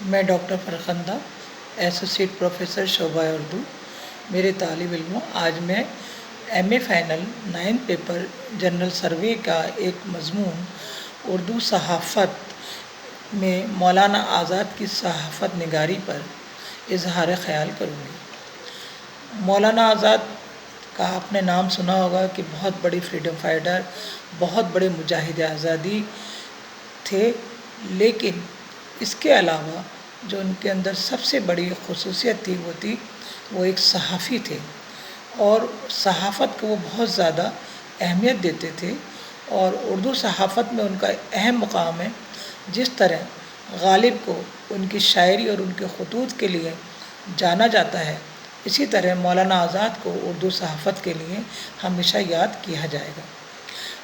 میں doctor Farkhanda associate professor شعبہ اردو. میرے طالب علموں، آج میں M A final 9 paper general survey کا ایک مضمون اردو صحافت میں مولانا آزاد کی صحافت نگاری پر اظہار خیال کروں گی. مولانا آزاد کا آپ نے نام سنا ہوگا کہ بہت بڑی فریڈم فائٹر، بہت بڑے مجاہد آزادی تھے، لیکن اس کے علاوہ جو ان کے اندر سب سے بڑی خصوصیت تھی وہ ایک صحافی تھے، اور صحافت کو وہ بہت زیادہ اہمیت دیتے تھے. اور اردو صحافت میں ان کا اہم مقام ہے. جس طرح غالب کو ان کی شاعری اور ان کے خطوط کے لیے جانا جاتا ہے، اسی طرح مولانا آزاد کو اردو صحافت کے لیے ہمیشہ یاد کیا جائے گا.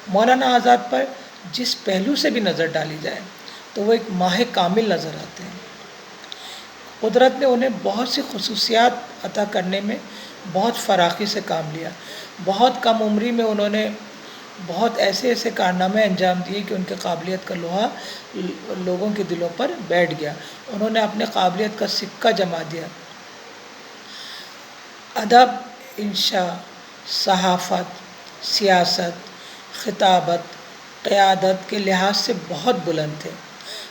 مولانا آزاد پر جس پہلو سے بھی نظر ڈالی جائے تو وہ ایک ماہ کامل نظر آتے ہیں. قدرت نے انہیں بہت سی خصوصیات عطا کرنے میں بہت فراخی سے کام لیا. بہت کم عمری میں انہوں نے بہت ایسے کارنامے انجام دیے کہ ان کے قابلیت کا لوہا لوگوں کے دلوں پر بیٹھ گیا. انہوں نے اپنے قابلیت کا سکہ جما دیا. ادب، انشاء، صحافت، سیاست، خطابت، قیادت کے لحاظ سے بہت بلند تھے.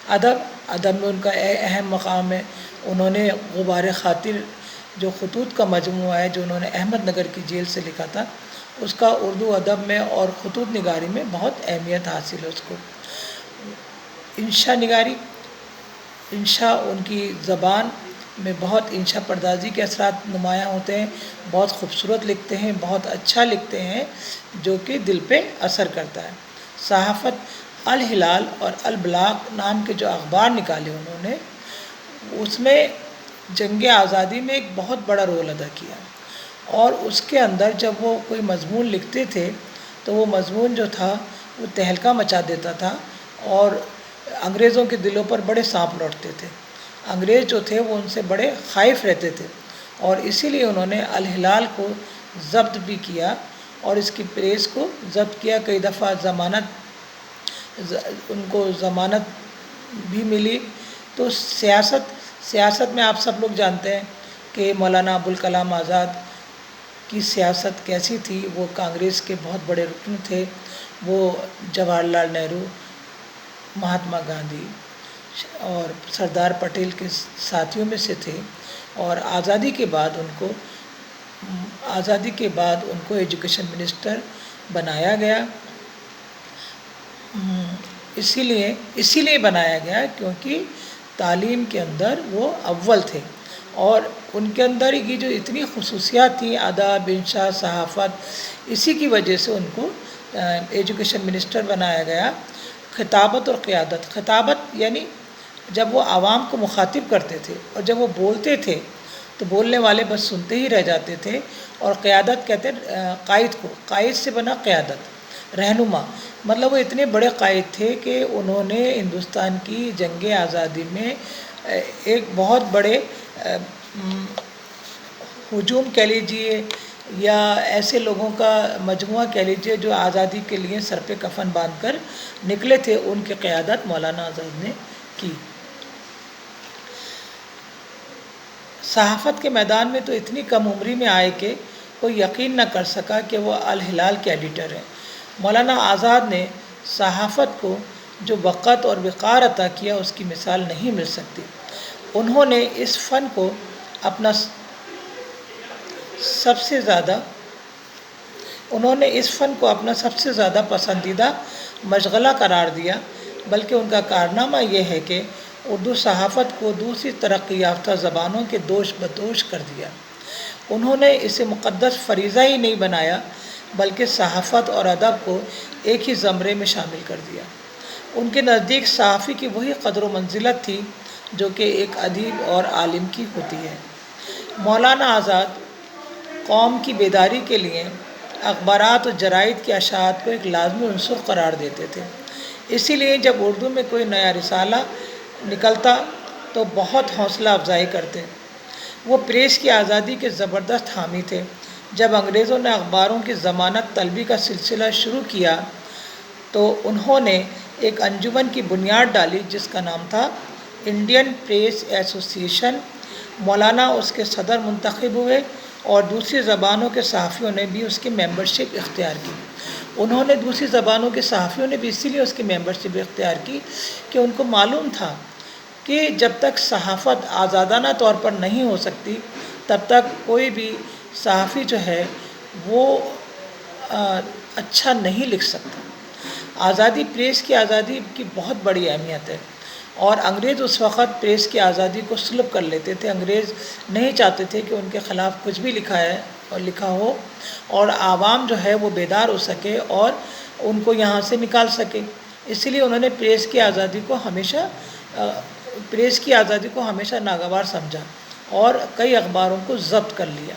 ادب میں ان کا اہم مقام ہے. انہوں نے غبار خاطر جو خطوط کا مجموعہ ہے، جو انہوں نے احمد نگر کی جیل سے لکھا تھا، اس کا اردو ادب میں اور خطوط نگاری میں بہت اہمیت حاصل ہے اس کو. انشاء نگاری، انشاء ان کی زبان میں بہت انشاء پردازی کے اثرات نمایاں ہوتے ہیں. بہت خوبصورت لکھتے ہیں، بہت اچھا لکھتے ہیں، جو کہ دل پہ اثر کرتا ہے. صحافت، الہلال اور البلاغ نام کے جو اخبار نکالے انہوں نے، اس میں جنگ آزادی میں ایک بہت بڑا رول ادا کیا. اور اس کے اندر جب وہ کوئی مضمون لکھتے تھے تو وہ مضمون جو تھا وہ تہلکہ مچا دیتا تھا، اور انگریزوں کے دلوں پر بڑے سانپ لوٹتے تھے. انگریز جو تھے وہ ان سے بڑے خائف رہتے تھے، اور اسی لیے انہوں نے الہلال کو ضبط بھی کیا اور اس کی پریس کو ضبط کیا. کئی دفعہ ان کو ضمانت بھی ملی. تو سیاست میں آپ سب لوگ جانتے ہیں کہ مولانا ابوالکلام آزاد کی سیاست کیسی تھی. وہ کانگریس کے بہت بڑے رکن تھے. وہ جواہر لال نہرو، مہاتما گاندھی اور سردار پٹیل کے ساتھیوں میں سے تھے. اور آزادی کے بعد ان کو ایجوکیشن منسٹر بنایا گیا. اسی لیے بنایا گیا کیونکہ تعلیم کے اندر وہ اول تھے، اور ان کے اندر یہ جو اتنی خصوصیات تھیں، ادب، انشاء، صحافت، اسی کی وجہ سے ان کو ایجوکیشن منسٹر بنایا گیا. خطابت اور قیادت. خطابت یعنی جب وہ عوام کو مخاطب کرتے تھے اور جب وہ بولتے تھے تو بولنے والے بس سنتے ہی رہ جاتے تھے. اور قیادت کہتے ہیں قائد کو. قائد سے بنا قیادت، رہنما. مطلب وہ اتنے بڑے قائد تھے کہ انہوں نے ہندوستان کی جنگ آزادی میں ایک بہت بڑے ہجوم کہہ لیجیے یا ایسے لوگوں کا مجموعہ کہہ لیجیے جو آزادی کے لیے سر پہ کفن باندھ کر نکلے تھے. ان کی قیادت مولانا آزاد نے کی. صحافت کے میدان میں تو اتنی کم عمری میں آئے کہ کوئی یقین نہ کر سکا کہ وہ الہلال کے ایڈیٹر ہیں. مولانا آزاد نے صحافت کو جو وقت اور وقار عطا کیا، اس کی مثال نہیں مل سکتی. انہوں نے اس فن کو اپنا سب سے زیادہ پسندیدہ مشغلہ قرار دیا. بلکہ ان کا کارنامہ یہ ہے کہ اردو صحافت کو دوسری ترقی یافتہ زبانوں کے دوش بدوش کر دیا. انہوں نے اسے مقدس فریضہ ہی نہیں بنایا، بلکہ صحافت اور ادب کو ایک ہی زمرے میں شامل کر دیا. ان کے نزدیک صحافی کی وہی قدر و منزلت تھی جو کہ ایک ادیب اور عالم کی ہوتی ہے. مولانا آزاد قوم کی بیداری کے لیے اخبارات اور جرائد کی اشاعت کو ایک لازمی عنصر قرار دیتے تھے. اسی لیے جب اردو میں کوئی نیا رسالہ نکلتا تو بہت حوصلہ افزائی کرتے. وہ پریس کی آزادی کے زبردست حامی تھے. جب انگریزوں نے اخباروں کی ضمانت طلبی کا سلسلہ شروع کیا تو انہوں نے ایک انجمن کی بنیاد ڈالی جس کا نام تھا انڈین پریس ایسوسیشن، مولانا اس کے صدر منتخب ہوئے اور دوسری زبانوں کے صحافیوں نے بھی اس کی ممبرشپ اختیار کی۔ انہوں نے دوسری زبانوں کے صحافیوں نے بھی اسی لیے اس کی ممبرشپ اختیار کی کہ ان کو معلوم تھا کہ جب تک صحافت آزادانہ طور پر نہیں ہو سکتی تب تک کوئی بھی صحافی جو ہے وہ اچھا نہیں لکھ سکتا۔ آزادی، پریس کی آزادی کی بہت بڑی اہمیت ہے، اور انگریز اس وقت پریس کی آزادی کو سلب کر لیتے تھے۔ انگریز نہیں چاہتے تھے کہ ان کے خلاف کچھ بھی لکھا ہو اور عوام جو ہے وہ بیدار ہو سکے اور ان کو یہاں سے نکال سکے۔ اسی لیے انہوں نے پریس کی آزادی کو ہمیشہ ناگوار سمجھا اور کئی اخباروں کو ضبط کر لیا۔